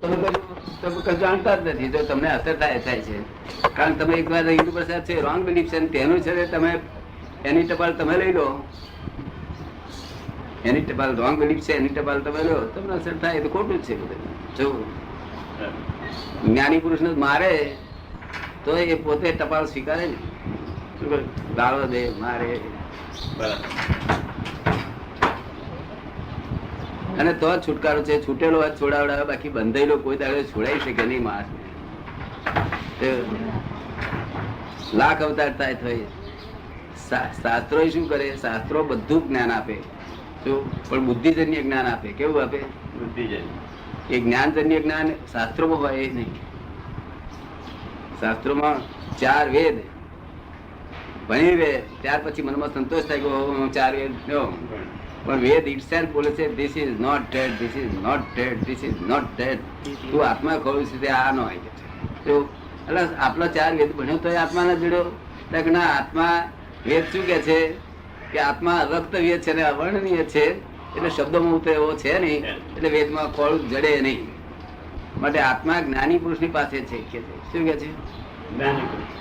તમે જાણતા જ નથી. જો તમને અસર થાય છે, કારણ તમે એક વાર હિન્દુ પ્રસાદ છે, રોંગ બિલીફ છે, તેનું છે તમે એની ટપાલ તમે લઈ લો, એની ટપાલ રોંગ બિલીફ છે, એની ટપાલ તમે લો, તમને અસર થાય તો ખોટું જ છે બધું. જો જ્ઞાની પુરુષ ને મારે તો એ પોતે ટપાલ સ્વીકારે ને, ગાળો દે, મારે, અને તો જ છુટકારો છે. છૂટેલો હાથ છોડાવડાવે, બાકી બંધાયેલો કોઈ દાડો છોડાઈ શકે નહીં માણસ. લાખ અવતાર થાય તો શાસ્ત્રો શું કરે? શાસ્ત્રો બધું જ્ઞાન આપે, પણ બુદ્ધિજન્ય જ્ઞાન આપે. કેવું આપે? બુદ્ધિજન્ય. એ જ્ઞાનજન્ય જ્ઞાન શાસ્ત્રોમાં હોય એ નહીં. શાસ્ત્રોમાં 4 વેદ ભણી રે ત્યાર પછી મનમાં સંતોષ થાય કે 4 વેદ, પણ વેદ ઇટસેલ્ફ બોલે છે this is not dead, this is not dead, this is not dead. તું આત્મા ખોલું છે તે આ ન હોય તો એટલે આપણો 4 વેદ ભણ્યો તો આત્મા ના જડ્યો ના. આત્મા વેદ શું કે છે કે આત્મા અવ્યક્ત વેદ છે ને અવર્ણનીય છે, એટલે શબ્દોમાં તો એવો છે નહીં, એટલે વેદમાં ખોળ જડે નહીં. માટે આત્મા જ્ઞાની પુરુષની પાસે છે. કે શું કે છે?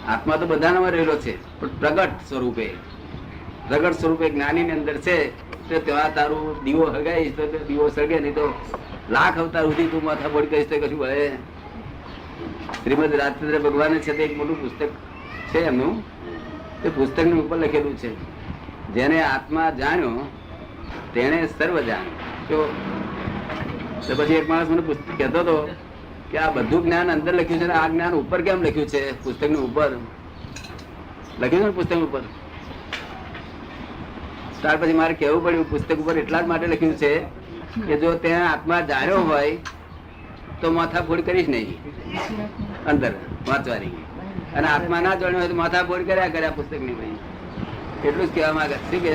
આત્મા તો બધાનામાં રહેલો છે, પણ પ્રગટ સ્વરૂપે, પ્રગટ સ્વરૂપે જ્ઞાની ની અંદર છે. તો ત્યાં તારું દીવો હગાઈશ તો દીવો સળગે, નહીં તો લાખ અવતાર સુધી તું માથા બોડ કહીશ તો કશું ભલે. શ્રીમદ રાજચંદ્ર ભગવાન છે તે એક મોટું પુસ્તક છે એમનું, તે પુસ્તક ની ઉપર લખેલું છે જેને આત્મા જાણ્યો તેને સર્વ જાણ્યો. તો પછી એક માણસ મને પુસ્તક કહેતો હતો કે આ બધું જ્ઞાન અંદર લખ્યું છે ને આ જ્ઞાન ઉપર કેમ લખ્યું છે? પુસ્તક ની ઉપર લખ્યું છે ને, પુસ્તક ઉપર. ત્યાર પછી મારે કહેવું પડ્યું પુસ્તક ઉપર એટલા જ માટે લખ્યું છે કે જો ત્યાં આત્મા જાણ્યો હોય તો માથાફોડ કરીશ નહીં અંદર વાંચવાની, અને આત્મા ના જાણ્યો હોય તો માથાફોડ કર્યા પુસ્તક ની. ભાઈ એટલું જ કહેવા માંગે. શું કે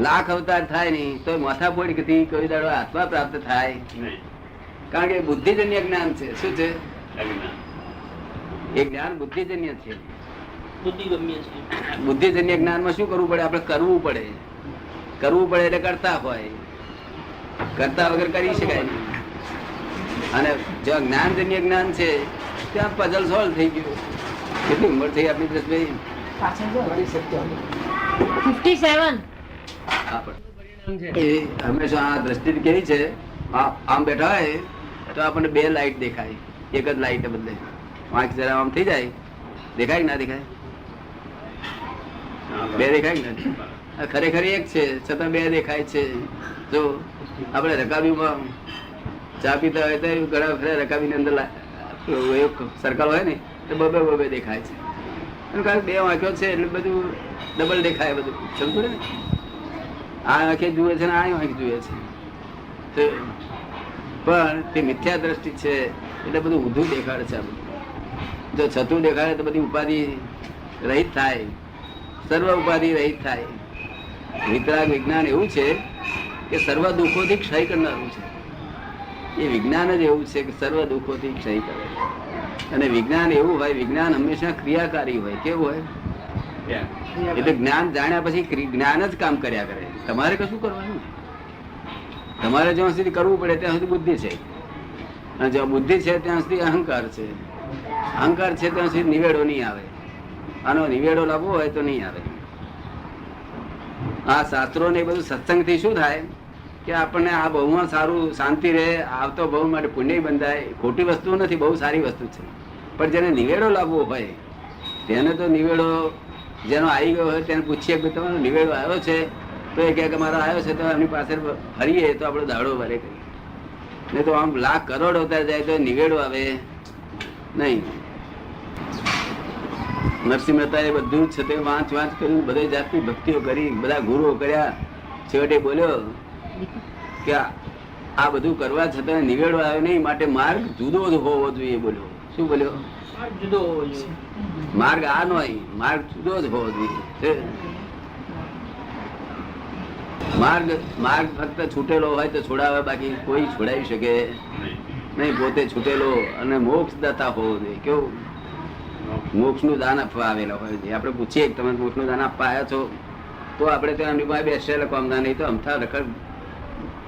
લાખ અવતાર થાય નહીં તો માથાફોડ થી કોઈ દાડો આત્મા પ્રાપ્ત થાય નહીં, કારણ કે બુદ્ધિજન્ય જ્ઞાન છે. શું છે? એ જ્ઞાન બુદ્ધિજન્ય છે. બુદ્ધિજન્ય જ્ઞાન માં શું કરવું પડે? આપણે કરવું પડે. કરવું પડે એટલે કરતા હોય, કરતા વગર કરી શકાય નહીં. અને જો જ્ઞાનજન્ય જ્ઞાન છે ત્યાં પઝલ સોલ્વ થઈ ગયું. કેટલી ઉંમર થઈ આપણી દસભાઈ? 57. હંમેશા આ દ્રષ્ટિ કેવી છે? આમ બેઠા હોય તો આપણને 2 લાઈટ દેખાય, એક જ લાઈટ બદલે. વાંક જરા આમ થઈ જાય, દેખાય ના દેખાય? 2 દેખાય ને? ખરેખર એક છે છતાં 2 દેખાય છે. જો આપણે રકાબીમાં ચા પીતા હોય તો ઘણા ખરા રકાબી ની અંદર સર્કલ હોય ને તો 2 દેખાય છે. કારણ 2 વાંખ્યો છે એટલે બધું ડબલ દેખાય. બધું સમજો ને, આ આંખે જુએ છે ને આ આંખ જુએ છે, પણ તે મિથ્યા દ્રષ્ટિ છે એટલે બધું ઊંધું દેખાડે છે. જો છતું દેખાડે તો બધી ઉપાધિ રહિત થાય, સર્વ ઉપાધિ રહિત થાય. વિતરાગ વિજ્ઞાન એવું છે કે સર્વ દુઃખોથી ક્ષય કરનારું છે. એ વિજ્ઞાન જ એવું છે કે સર્વ દુઃખોથી ક્ષય કરે. અને વિજ્ઞાન એવું હોય, વિજ્ઞાન હંમેશા ક્રિયાકારી હોય. કેવું હોય? એટલે જ્ઞાન જાણ્યા પછી જ્ઞાન જ કામ કર્યા કરે. તમારે કશું કરવાનું? તમારે જ્યાં સુધી કરવું પડે ત્યાં સુધી બુદ્ધિ છે, અને જ્યાં બુદ્ધિ છે ત્યાં સુધી અહંકાર છે. અહંકાર છે ત્યાં સુધી નિવેડો નહીં આવે. આનો નિવેડો લાવવો હોય તો નહીં આવે. આ શાસ્ત્રો ને બધું સત્સંગ થી શું થાય કે આપણને આ બહુમાં સારું શાંતિ રહે, આવતો બહુ માટે પુણ્ય બંધાય. ખોટી વસ્તુ નથી, બહુ સારી વસ્તુ છે. પણ જેને નિવેડો લાવવો હોય તેને તો નિવેડો જેનો આવી ગયો હોય તેને પૂછીએ કે તમારો નિવેડો આવ્યો છે, તો એ કહે કે મારો આવ્યો છે, તો એમની પાસે ફરીએ તો આપણો દાડો ભરે કરીએ. નહીં તો આમ લાખ કરોડ અવતાર જાય તો નિવેડો આવે નહીં. નરસિંહ મહેતા એ બધું જ છે તે વાંચ કર્યું, બધી જાતની ભક્તિઓ કરી, બધા ગુરુઓ કર્યા. છેવટે બોલ્યો કે આ બધું કરવા છતાં નિવેડો આવ્યો નહીં, માટે માર્ગ જુદો જ હોવો જોઈએ. બોલ્યો. શું બોલ્યો? જુદો હોવો જોઈએ. માર્ગ આ નો, માર્ગ જુદો જ હોવો જોઈએ. માર્ગ ફક્ત છૂટેલો હોય તો છોડાવે, બાકી કોઈ છોડાવી શકે નહીં. પોતે છૂટેલો અને મોક્ષ દાતા હોવો જોઈએ. કેવું? મોક્ષ નું દાન આપવા આવેલા હોય છે. આપણે પૂછીએ કે તમે મોક્ષ નું દાન આપવા આવ્યા છો તો આપણે ત્યાં બેસેલા કામદાર નહીં તો અમથા રખડ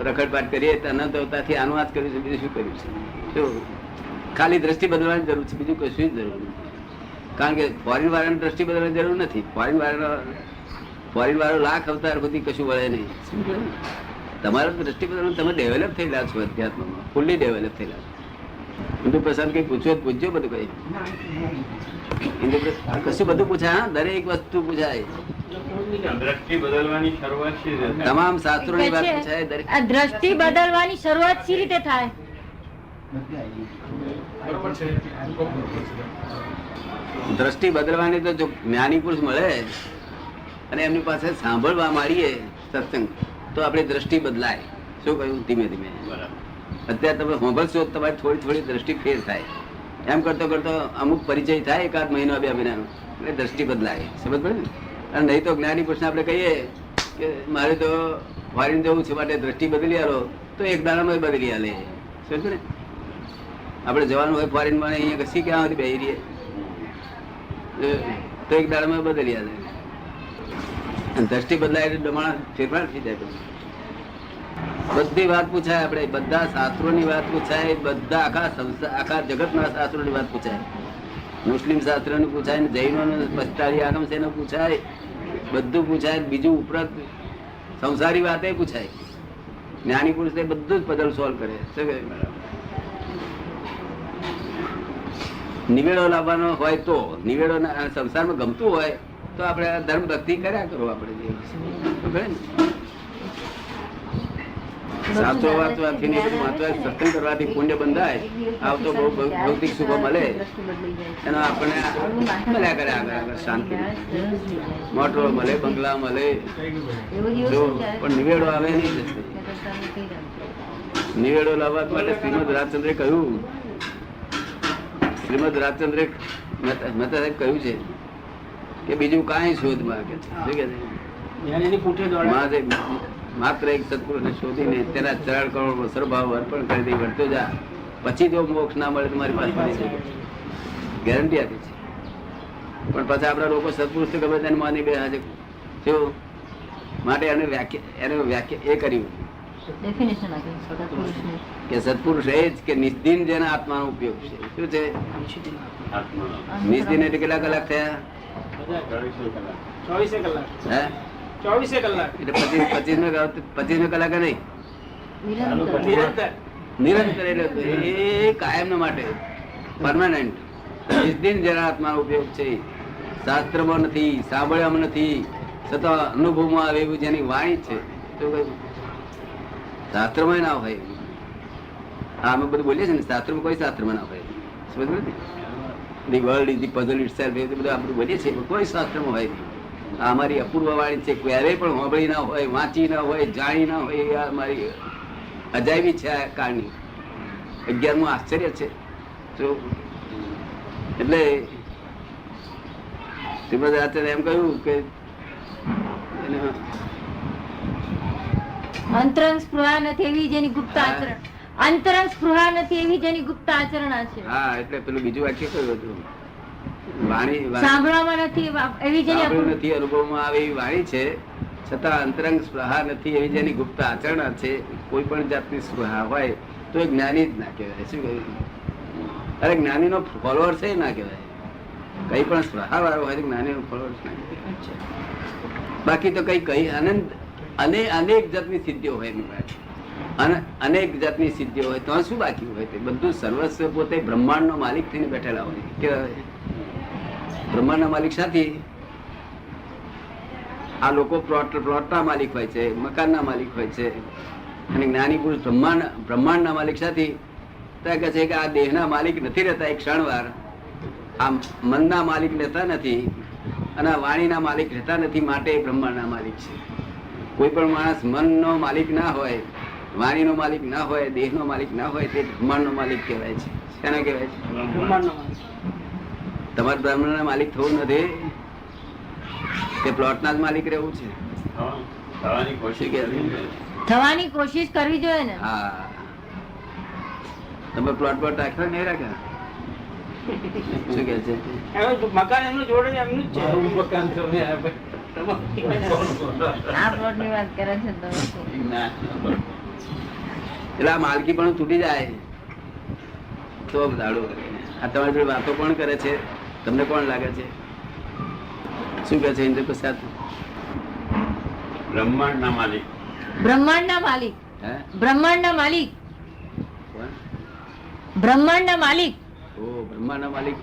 રખડપાટ કરીએ તો અનંત અવતારથી આનું આ જ કર્યું છે, બીજું શું કર્યું છે? શું ખાલી દ્રષ્ટિ બદલવાની જરૂર છે, બીજું કશું જ જરૂર નથી. કારણ કે ફોરેન વાળાની દ્રષ્ટિ બદલવાની જરૂર નથી. ફોરેન વાળો લાખ અવતાર સુધી કશું વળે નહીં. તમારો દ્રષ્ટિ બદલવાનું તમે ડેવલપ થયેલા છો, અધ્યાત્મમાં ફૂલ્લી ડેવલપ થયેલા છો. હિન્દુ પ્રસાદ કઈ પૂછ્યો પૂછજો, બધું કઈ હિન્દુ કશું બધું પૂછાય. હા, દરેક વસ્તુ પૂછાય. દ્રષ્ટિ બદલવાની શરૂઆત શી રીતે? તમામ શાસ્ત્રોની વાત પૂછાય. આ દ્રષ્ટિ બદલવાની શરૂઆત શી રીતે થાય? દ્રષ્ટિ બદલવાની તો જો જ્ઞાની પુરુષ મળે અને એમની પાસે સાંભળવા માંડીએ સત્સંગ, તો આપણી દ્રષ્ટિ બદલાય. શું કહ્યું? ધીમે ધીમે. અત્યારે તમે સાંભળશો તમારી થોડી થોડી દ્રષ્ટિ ફેર થાય. એમ કરતો કરતો અમુક પરિચય થાય, એકાદ મહિનો 2 મહિનાનો, એટલે દ્રષ્ટિ બદલાય. સમજ પડે ને? અને નહીં તો જ્ઞાની પુરુષને આપણે કહીએ કે મારે તો ફોરેન જવું છે માટે દ્રષ્ટિ બદલી આલો, તો એક દાડામાં બદલી આલે. સમજ ને? આપણે જવાનું હોય ફોરેનમાં, અહીંયા કશી ક્યાં સુધી બેસી રહીએ તો એક દાડામાં બદલી આલે. દ્રષ્ટિ બદલાય એટલે ડમાણા ફેરફાર થઈ જાય. બધી વાત પૂછાય, આપણે બધા શાસ્ત્રોની વાત પૂછાય, બધા આખા જગતના શાસ્ત્રોની વાત પૂછાય. મુસ્લિમ શાસ્ત્રોનું પૂછાય, જૈનોનું પસ્તાળી આગમ છે એનું પૂછાય, બધું પૂછાય. બીજું ઉપરાંત સંસારી વાતે પૂછાય. જ્ઞાની પુરુષ એ બધું જ પઝલ સોલ્વ કરે. શું કહે? નિવેડો લાવવાનો હોય તો નિવેડો સંસારમાં ગમતું હોય તો આપણે ધર્મ ભક્તિ કર્યા કરો. આપણે શાસ્ત્રો વાંચવાથી સત્સંગ કરવાથી પુણ્ય બંધાય. આવતો બહુ ભૌતિક સુખો મળે એનો આપણે મળ્યા કરે. આગળ શાંતિ, મોટરો મળે, બંગલા મળે, પણ નિવેડો આવે નહીં. નિવેડો લાવવા માટે શ્રીમદ રાજચંદ્રે કહ્યું, શ્રીમદ રાજચંદ્રે મહેતા સાહેબ કહ્યું છે કે બીજું કાંઈ શોધમાં કે માત્ર એક સત્પુરુષને શોધીને તેના ચરણ કરોડ સરભાવ અર્પણ કરી દઈ વળતો જા, પછી જો મોક્ષ ના મળે તમારી પાસે ગેરંટી આપી છે. પણ પછી આપણા લોકો સત્પુરુષ ગમે તેને માની બે છે. શું માટે એને વ્યાખ્યા એ કર્યું કે સત્પુરુષ એ જ કે નિસ્દિન જેના આત્માનો ઉપયોગ છે. શું છે નિસ્દિન? એટલે કેટલા કલાક થયા? 24 કલાક. એટલે 25 કલાક નહીં, નિરંતર. એટલે એ કાયમ માટે પરમાનન્ટ. નિસ્દિન જેના આત્માનો ઉપયોગ છે. શાસ્ત્રમાં નથી, સાંભળવામાં નથી, છતાં અનુભવમાં આવે એવું જેની વાણી છે. તો શાસ્ત્રમાં ના હોય. હા, અમે બધું બોલીએ છીએ ને, શાસ્ત્રમાં કોઈ શાસ્ત્રમાં ના હોય. સમજ નથી? The world is the puzzle itself, એ બધું આપણે બોલીએ છીએ, કોઈ શાસ્ત્રમાં હોય નહીં. આ અમારી અપૂર્વ વાણી છે. ક્યારેય પણ હોંભળી ના હોય, વાંચી ના હોય, જાણી ના હોય. આ અમારી અજાયબી છે આ કાળની. 11મું આશ્ચર્ય છે. જો એટલે શ્રીમદ આચાર્ય એમ કહ્યું કે અંતરંગ સ્પૃહા નથી એવી જેની ગુપ્ત આચરણ, અંતરંગ સ્પૃહા નથી એવી જેની ગુપ્ત આચરણ છે. હા, એટલે પેલું બીજું વાક્ય કયું હતું? વાણી સાંભળવામાં નથી એવી જેની નથી, અનુભવમાં આવે એવી વાણી છે, છતાં અંતરંગ સ્પૃહા નથી એવી જેની ગુપ્ત આચરણ છે. કોઈ પણ જાતની સ્પૃહા હોય તો એ જ્ઞાની જ ના કહેવાય. શું કહ્યું? અરે જ્ઞાની નો ફોલોઅર છે ના કહેવાય. કઈ પણ સ્પૃહા વાળો હોય તો જ્ઞાની નો ફોલોઅર ના કહેવાય. બાકી તો કઈ આનંદ અને અનેક જાતની સિદ્ધિઓ હોય એમની પાસે, અનેક જાતની સિદ્ધિઓ હોય તો શું બાકી હોય? તે બધું સર્વસ્વ પોતે બ્રહ્માંડનો માલિક થઈને બેઠેલા હોય. કેવાય બ્રહ્માંડના માલિક સાથે આ લોકો પ્લોટના માલિક હોય છે, મકાનના માલિક હોય છે. અને જ્ઞાની પુરુષ બ્રહ્માંડના માલિક સાથે કહે છે કે આ દેહના માલિક નથી રહેતા. એક ક્ષણવાર આ મનના માલિક રહેતા નથી અને આ વાણીના માલિક રહેતા નથી, માટે બ્રહ્માંડના માલિક છે. કોઈ પણ માણસ મનનો માલિક ના હોય, વાણીનો માલિક ના હોય, દેહનો માલિક ના હોય, તે બ્રહ્માંડનો માલિક કહેવાય છે. શેના કહેવાય છે? તમારે બ્રહ્માંડના માલિક થવું નથી, તે પ્લોટના જ માલિક રહેવું છે. થવાની કોશિશ કરવી જોઈએ ને. હા, તમે પ્લોટ પર રાખ્યો નહીં રાખ્યા? શું કે છે? મકાન એમનું જોડે એમનું જ છે. આ પ્લોટ ની વાત કરે છે તમે. એટલે આ માલકી પણ તૂટી જાય તો દાડો કરે. આ તમારી જોડે વાતો કોણ કરે છે? તમને કોણ લાગે છે? શું કહે છે ઇન્દ્ર પ્રસાદ? બ્રહ્માંડના માલિક. બ્રહ્માંડના માલિક. હે બ્રહ્માંડના માલિક. કોણ? બ્રહ્માંડના માલિક. ઓ બ્રહ્માંડના માલિક.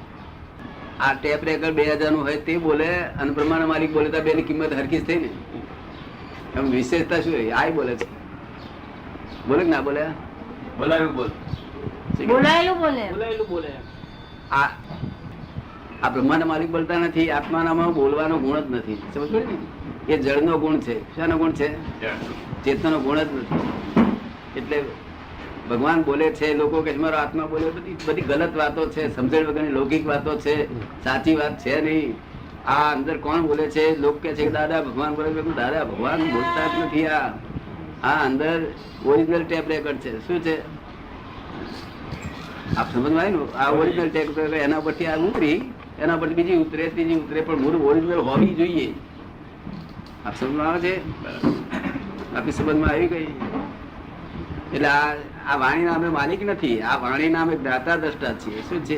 આ ટેપ રેકર્ડ 2000 નું હોય તે બોલે અને બ્રહ્માંડના માલિક બોલે તો બેની કિંમત હરખી જ થઈ ને. એમ વિશેષતા શું રહી? આ બોલે છે, બોલે કે ના બોલે? બોલાવ્યું બોલ. બોલાયેલું બોલે. બોલાયેલું બોલે. આ આ બ્રહ્માંડના માલિક બોલતા નથી. આત્માનામાં બોલવાનો ગુણ જ નથી. સમજ પડી ને? એ જળનો ગુણ છે. શાનો ગુણ છે? ચેતનાનો ગુણ જ નથી. એટલે ભગવાન બોલે છે, લોકો કે મારો આત્મા બોલે, બધી ગલત વાતો છે, સમજણ વગરની લૌકિક વાતો છે, સાચી વાત છે નહીં. આ અંદર કોણ બોલે છે? લોકો કે છે કે દાદા ભગવાન બોલે છે. દાદા ભગવાન બોલતા જ નથી. આ અંદર ઓરિજિનલ ટેપ રેકર્ડ છે. શું છે? આપ સમજમાં આવ્યું? આ ઓરિજિનલ ટેપ રેકર્ડ, એના પરથી આ ઉતરી, એના પરથી બીજી ઉતરે, ત્રીજી ઉતરે, પણ મૂળ ઓરિજિનલ હોવી જોઈએ. આપ સમજમાં આવે છે? આપની સમજમાં આવી ગઈ? એટલે આ વાણી નામે માલિક નથી. આ વાણી નામે દાતા દ્રષ્ટા છીએ. શું છે?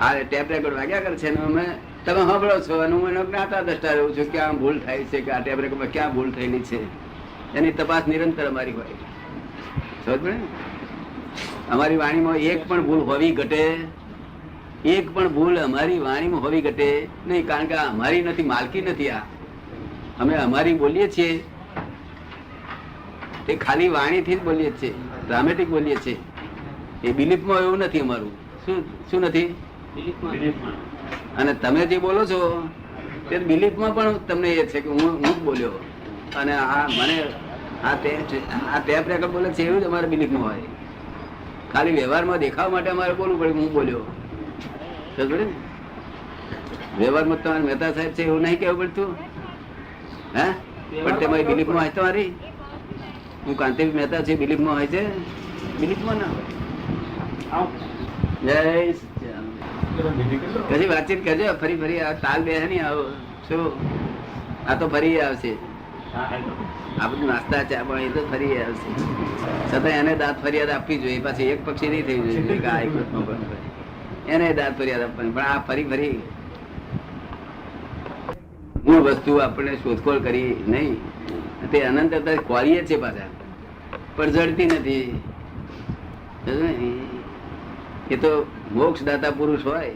આ ટેપ રેકોર્ડ વાગ્યા કરે છે, અમે તમે સાંભળો છો અને હું એનો જ્ઞાતા દ્રષ્ટા રહું છું કે આ ભૂલ થાય છે, કે આ ટેપ રેકોર્ડમાં ક્યાં ભૂલ થયેલી છે, એની તપાસ નિરંતર અમારી હોય. સમજ પડે ને? અમારી વાણીમાં એક પણ ભૂલ હોવી ઘટે, એક પણ ભૂલ અમારી વાણીમાં હોવી ઘટે નહીં. કારણ કે આ અમારી નથી, માલકી નથી. આ અમે અમારી બોલીએ છીએ તે ખાલી વાણીથી જ બોલીએ છીએ, ડ્રામેટિક બોલીએ છીએ. એ બિલીફમાં એવું નથી અમારું. શું નથી? બિલીફમાં. અને તમે જે બોલો છો તે બિલીફમાં પણ તમને એ છે કે હું જ બોલ્યો. અને આ મને આ ટેપ રેકર્ડ બોલે છે એવું જ અમારે બિલીફમાં હોય. ખાલી વ્યવહારમાં દેખાવા માટે અમારે બોલવું પડે હું બોલ્યો. સમજ પડે ને? વ્યવહારમાં તમારે મહેતા સાહેબ છે એવું નહીં કહેવું પડતું. હે પણ તમારી બિલીફમાં હોય તમારી? હું કાંતિ મહેતા છે, બિલીફમાં હોય છે? બિલીફમાં ના હોય. જય સચ્ચિદાનંદ. કદી વાતચીત કરજો. ફરી ફરી આ તાલ બે નહીં આવો. શું આ તો ફરી આવશે. આ બધું નાસ્તા ચા પણ એ તો ફરી આવશે. છતાં એને દાંત ફરિયાદ આપવી જોઈએ. પાછી એક પક્ષી નહીં થઈ જોઈએ કે આ એક એને દાંત ફરિયાદ આપવાની. પણ આ ફરી ફરી મૂળ વસ્તુ આપણે શોધખોળ કરી નહીં. તે અનંત ખોરીએ છે પાછા, પણ જડતી નથી. એ તો મોક્ષ દાતા પુરુષ હોય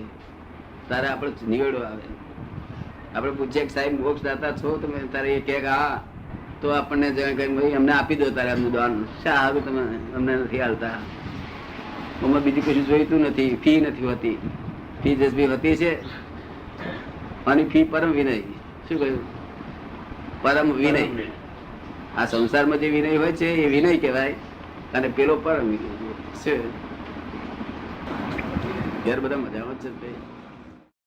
તારે આપણે નિવેડો આવે. આપણે પૂછીએ કે સાહેબ મોક્ષ દાતા છો તમે? તારે એ કે હા, તો આપણને અમને આપી દો તારે એમનું દાન. શા સારું તમે અમને નથી હાલતા? અમે બીજું કશું જોઈતું નથી. ફી નથી હોતી. ફી જસબી હોતી છે. આની ફી પરમ વિનય. શું કહ્યું? પરમ વિનય. આ સંસારમાં જે વિનય હોય છે એ વિનય કહેવાય, અને પેલો પરમ વિનય. શું ઘેર બધા મજામાં જ છે?